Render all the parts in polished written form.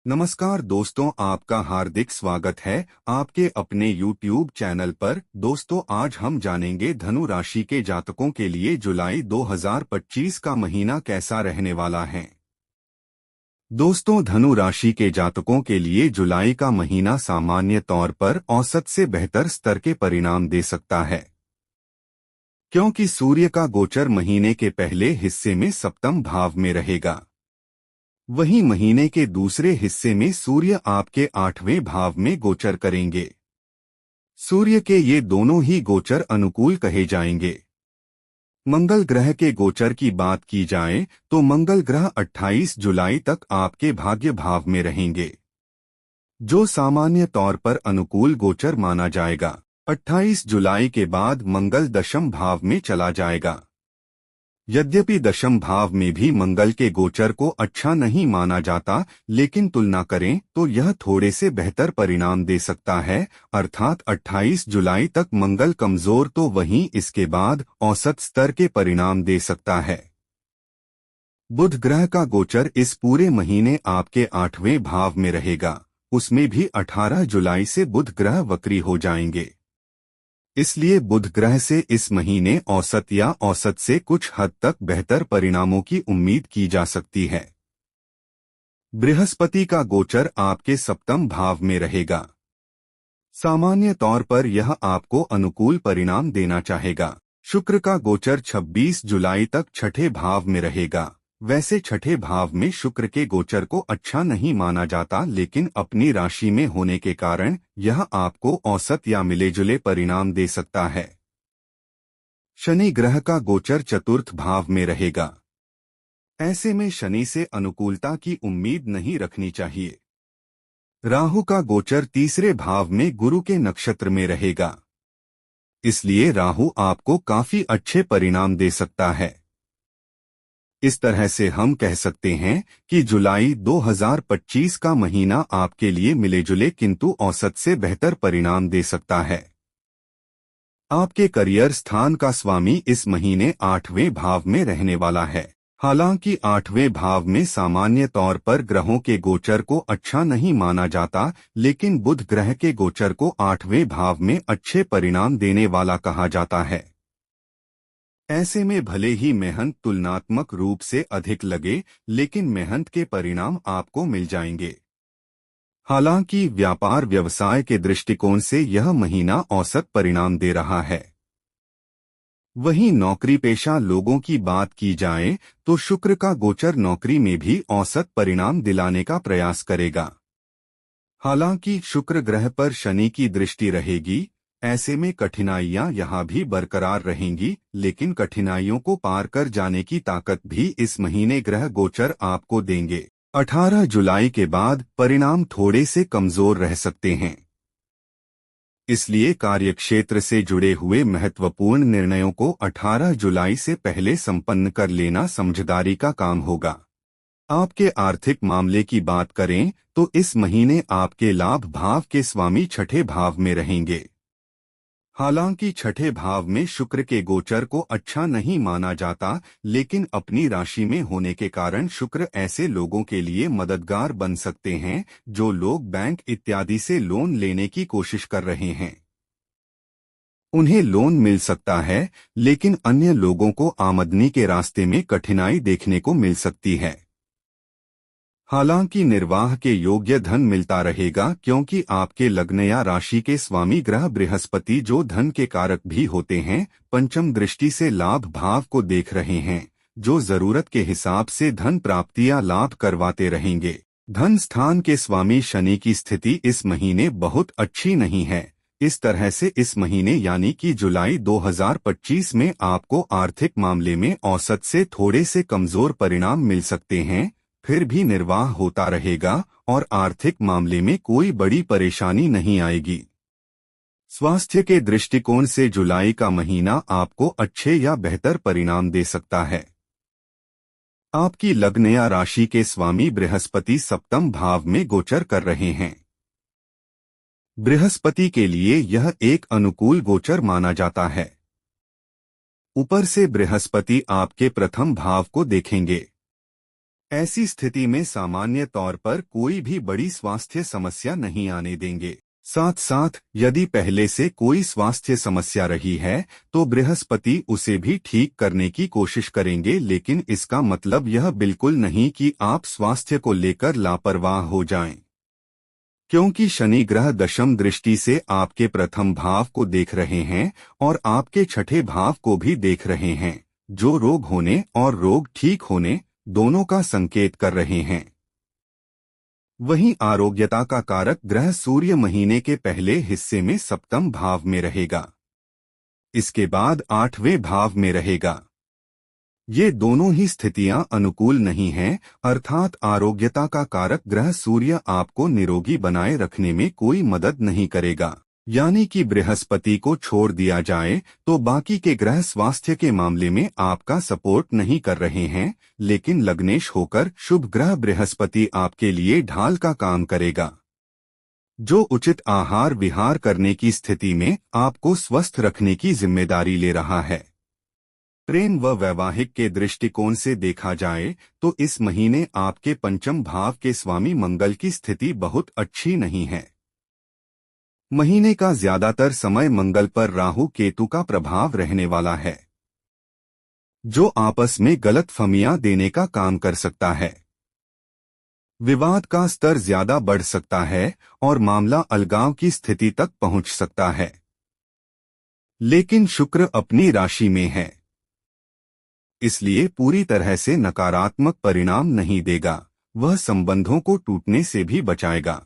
नमस्कार दोस्तों, आपका हार्दिक स्वागत है आपके अपने YouTube चैनल पर। दोस्तों, आज हम जानेंगे धनु राशि के जातकों के लिए जुलाई 2025 का महीना कैसा रहने वाला है। दोस्तों, धनु राशि के जातकों के लिए जुलाई का महीना सामान्य तौर पर औसत से बेहतर स्तर के परिणाम दे सकता है, क्योंकि सूर्य का गोचर महीने के पहले हिस्से में सप्तम भाव में रहेगा। वहीं महीने के दूसरे हिस्से में सूर्य आपके 8वें भाव में गोचर करेंगे। सूर्य के ये दोनों ही गोचर अनुकूल कहे जाएंगे। मंगल ग्रह के गोचर की बात की जाए तो मंगल ग्रह 28 जुलाई तक आपके भाग्य भाव में रहेंगे, जो सामान्य तौर पर अनुकूल गोचर माना जाएगा। 28 जुलाई के बाद मंगल दशम भाव में चला जाएगा। यद्यपि दशम भाव में भी मंगल के गोचर को अच्छा नहीं माना जाता, लेकिन तुलना करें तो यह थोड़े से बेहतर परिणाम दे सकता है। अर्थात 28 जुलाई तक मंगल कमजोर तो वहीं इसके बाद औसत स्तर के परिणाम दे सकता है। बुध ग्रह का गोचर इस पूरे महीने आपके 8वें भाव में रहेगा। उसमें भी 18 जुलाई से बुध ग्रह वक्री हो जाएंगे। इसलिए बुध ग्रह से इस महीने औसत या औसत से कुछ हद तक बेहतर परिणामों की उम्मीद की जा सकती है। बृहस्पति का गोचर आपके सप्तम भाव में रहेगा। सामान्य तौर पर यह आपको अनुकूल परिणाम देना चाहेगा। शुक्र का गोचर 26 जुलाई तक छठे भाव में रहेगा। वैसे छठे भाव में शुक्र के गोचर को अच्छा नहीं माना जाता, लेकिन अपनी राशि में होने के कारण यह आपको औसत या मिले-जुले परिणाम दे सकता है। शनि ग्रह का गोचर चतुर्थ भाव में रहेगा। ऐसे में शनि से अनुकूलता की उम्मीद नहीं रखनी चाहिए। राहु का गोचर तीसरे भाव में गुरु के नक्षत्र में रहेगा। इसलिए राहु आपको काफी अच्छे परिणाम दे सकता है। इस तरह से हम कह सकते हैं कि जुलाई 2025 का महीना आपके लिए मिले-जुले किंतु औसत से बेहतर परिणाम दे सकता है। आपके करियर स्थान का स्वामी इस महीने 8वें भाव में रहने वाला है। हालांकि 8वें भाव में सामान्य तौर पर ग्रहों के गोचर को अच्छा नहीं माना जाता, लेकिन बुध ग्रह के गोचर को 8वें भाव में अच्छे परिणाम देने वाला कहा जाता है। ऐसे में भले ही मेहनत तुलनात्मक रूप से अधिक लगे, लेकिन मेहनत के परिणाम आपको मिल जाएंगे। हालांकि व्यापार व्यवसाय के दृष्टिकोण से यह महीना औसत परिणाम दे रहा है। वहीं नौकरी पेशा लोगों की बात की जाए तो शुक्र का गोचर नौकरी में भी औसत परिणाम दिलाने का प्रयास करेगा। हालांकि शुक्र ग्रह पर शनि की दृष्टि रहेगी, ऐसे में कठिनाइयां यहाँ भी बरकरार रहेंगी, लेकिन कठिनाइयों को पार कर जाने की ताकत भी इस महीने ग्रह गोचर आपको देंगे। 18 जुलाई के बाद परिणाम थोड़े से कमजोर रह सकते हैं। इसलिए कार्यक्षेत्र से जुड़े हुए महत्वपूर्ण निर्णयों को 18 जुलाई से पहले संपन्न कर लेना समझदारी का काम होगा। आपके आर्थिक मामले की बात करें तो इस महीने आपके लाभ भाव के स्वामी छठे भाव में रहेंगे। हालांकि छठे भाव में शुक्र के गोचर को अच्छा नहीं माना जाता, लेकिन अपनी राशि में होने के कारण शुक्र ऐसे लोगों के लिए मददगार बन सकते हैं जो लोग बैंक इत्यादि से लोन लेने की कोशिश कर रहे हैं। उन्हें लोन मिल सकता है, लेकिन अन्य लोगों को आमदनी के रास्ते में कठिनाई देखने को मिल सकती है। हालांकि निर्वाह के योग्य धन मिलता रहेगा, क्योंकि आपके लग्न या राशि के स्वामी ग्रह बृहस्पति, जो धन के कारक भी होते हैं, पंचम दृष्टि से लाभ भाव को देख रहे हैं, जो जरूरत के हिसाब से धन प्राप्ति या लाभ करवाते रहेंगे। धन स्थान के स्वामी शनि की स्थिति इस महीने बहुत अच्छी नहीं है। इस तरह से इस महीने यानी कि जुलाई 2025 में आपको आर्थिक मामले में औसत से थोड़े से कमजोर परिणाम मिल सकते हैं, फिर भी निर्वाह होता रहेगा और आर्थिक मामले में कोई बड़ी परेशानी नहीं आएगी। स्वास्थ्य के दृष्टिकोण से जुलाई का महीना आपको अच्छे या बेहतर परिणाम दे सकता है। आपकी लग्न या राशि के स्वामी बृहस्पति सप्तम भाव में गोचर कर रहे हैं। बृहस्पति के लिए यह एक अनुकूल गोचर माना जाता है। ऊपर से बृहस्पति आपके प्रथम भाव को देखेंगे। ऐसी स्थिति में सामान्य तौर पर कोई भी बड़ी स्वास्थ्य समस्या नहीं आने देंगे। साथ साथ यदि पहले से कोई स्वास्थ्य समस्या रही है तो बृहस्पति उसे भी ठीक करने की कोशिश करेंगे, लेकिन इसका मतलब यह बिल्कुल नहीं कि आप स्वास्थ्य को लेकर लापरवाह हो जाएं। क्योंकि शनि ग्रह दशम दृष्टि से आपके प्रथम भाव को देख रहे हैं और आपके छठे भाव को भी देख रहे हैं, जो रोग होने और रोग ठीक होने दोनों का संकेत कर रहे हैं। वहीं आरोग्यता का कारक ग्रह सूर्य महीने के पहले हिस्से में सप्तम भाव में रहेगा, इसके बाद आठवें भाव में रहेगा। ये दोनों ही स्थितियां अनुकूल नहीं हैं, अर्थात आरोग्यता का कारक ग्रह सूर्य आपको निरोगी बनाए रखने में कोई मदद नहीं करेगा। यानी कि बृहस्पति को छोड़ दिया जाए तो बाकी के ग्रह स्वास्थ्य के मामले में आपका सपोर्ट नहीं कर रहे हैं, लेकिन लग्नेश होकर शुभ ग्रह बृहस्पति आपके लिए ढाल का काम करेगा, जो उचित आहार विहार करने की स्थिति में आपको स्वस्थ रखने की जिम्मेदारी ले रहा है। प्रेम व वैवाहिक के दृष्टिकोण से देखा जाए तो इस महीने आपके पंचम भाव के स्वामी मंगल की स्थिति बहुत अच्छी नहीं है। महीने का ज्यादातर समय मंगल पर राहु केतु का प्रभाव रहने वाला है, जो आपस में गलतफहमियां देने का काम कर सकता है। विवाद का स्तर ज्यादा बढ़ सकता है और मामला अलगाव की स्थिति तक पहुंच सकता है। लेकिन शुक्र अपनी राशि में है, इसलिए पूरी तरह से नकारात्मक परिणाम नहीं देगा, वह संबंधों को टूटने से भी बचाएगा।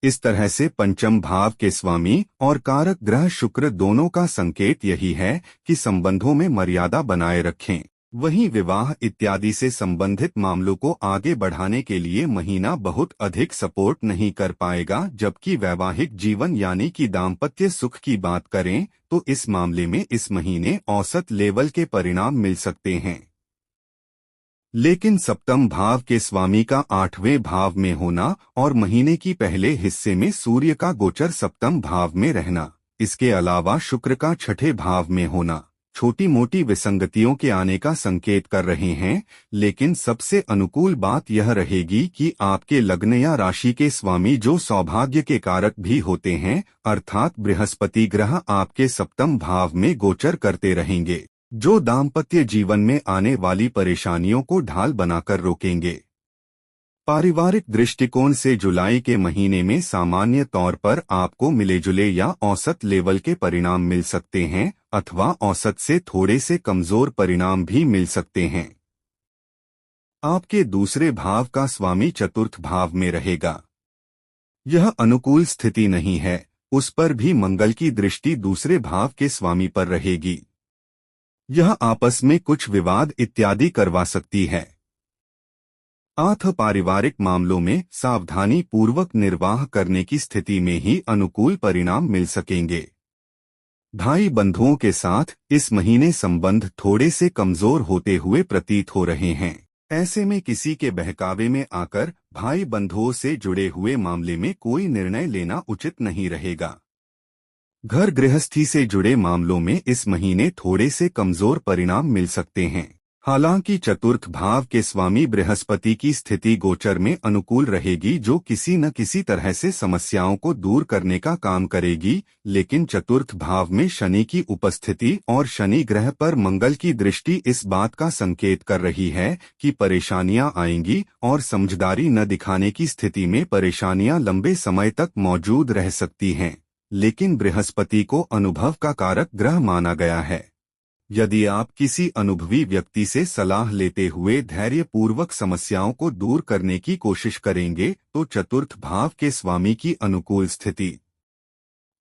इस तरह से पंचम भाव के स्वामी और कारक ग्रह शुक्र दोनों का संकेत यही है कि संबंधों में मर्यादा बनाए रखें। वहीं विवाह इत्यादि से संबंधित मामलों को आगे बढ़ाने के लिए महीना बहुत अधिक सपोर्ट नहीं कर पाएगा, जबकि वैवाहिक जीवन यानी कि दाम्पत्य सुख की बात करें तो इस मामले में इस महीने औसत लेवल के परिणाम मिल सकते हैं। लेकिन सप्तम भाव के स्वामी का आठवें भाव में होना और महीने की पहले हिस्से में सूर्य का गोचर सप्तम भाव में रहना, इसके अलावा शुक्र का छठे भाव में होना छोटी मोटी विसंगतियों के आने का संकेत कर रहे हैं। लेकिन सबसे अनुकूल बात यह रहेगी कि आपके लग्न या राशि के स्वामी जो सौभाग्य के कारक भी होते हैं, अर्थात बृहस्पति ग्रह आपके सप्तम भाव में गोचर करते रहेंगे, जो दाम्पत्य जीवन में आने वाली परेशानियों को ढाल बनाकर रोकेंगे। पारिवारिक दृष्टिकोण से जुलाई के महीने में सामान्य तौर पर आपको मिले जुले या औसत लेवल के परिणाम मिल सकते हैं अथवा औसत से थोड़े से कमजोर परिणाम भी मिल सकते हैं। आपके दूसरे भाव का स्वामी चतुर्थ भाव में रहेगा। यह अनुकूल स्थिति नहीं है, उस पर भी मंगल की दृष्टि दूसरे भाव के स्वामी पर रहेगी। यह आपस में कुछ विवाद इत्यादि करवा सकती है। पारिवारिक मामलों में सावधानी पूर्वक निर्वाह करने की स्थिति में ही अनुकूल परिणाम मिल सकेंगे। भाई बंधुओं के साथ इस महीने संबंध थोड़े से कमजोर होते हुए प्रतीत हो रहे हैं। ऐसे में किसी के बहकावे में आकर भाई बंधुओं से जुड़े हुए मामले में कोई निर्णय लेना उचित नहीं रहेगा। घर गृहस्थी से जुड़े मामलों में इस महीने थोड़े से कमजोर परिणाम मिल सकते हैं। हालांकि चतुर्थ भाव के स्वामी बृहस्पति की स्थिति गोचर में अनुकूल रहेगी, जो किसी न किसी तरह से समस्याओं को दूर करने का काम करेगी। लेकिन चतुर्थ भाव में शनि की उपस्थिति और शनि ग्रह पर मंगल की दृष्टि इस बात का संकेत कर रही है कि परेशानियां आएंगी और समझदारी न दिखाने की स्थिति में परेशानियां लंबे समय तक मौजूद रह सकती हैं। लेकिन बृहस्पति को अनुभव का कारक ग्रह माना गया है। यदि आप किसी अनुभवी व्यक्ति से सलाह लेते हुए धैर्यपूर्वक समस्याओं को दूर करने की कोशिश करेंगे तो चतुर्थ भाव के स्वामी की अनुकूल स्थिति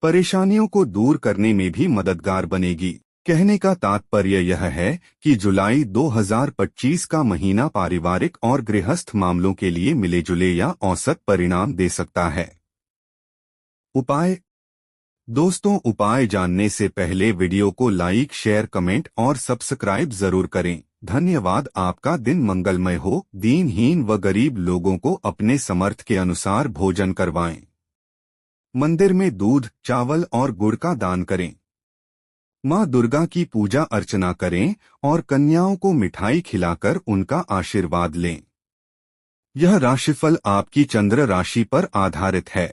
परेशानियों को दूर करने में भी मददगार बनेगी। कहने का तात्पर्य यह है कि जुलाई 2025 का महीना पारिवारिक और गृहस्थ मामलों के लिए मिले जुले या औसत परिणाम दे सकता है। उपाय। दोस्तों, उपाय जानने से पहले वीडियो को लाइक, शेयर, कमेंट और सब्सक्राइब जरूर करें। धन्यवाद। आपका दिन मंगलमय हो। दीनहीन व गरीब लोगों को अपने समर्थ के अनुसार भोजन करवाएं। मंदिर में दूध, चावल और गुड़ का दान करें। मां दुर्गा की पूजा अर्चना करें और कन्याओं को मिठाई खिलाकर उनका आशीर्वाद लें। यह राशिफल आपकी चंद्र राशि पर आधारित है।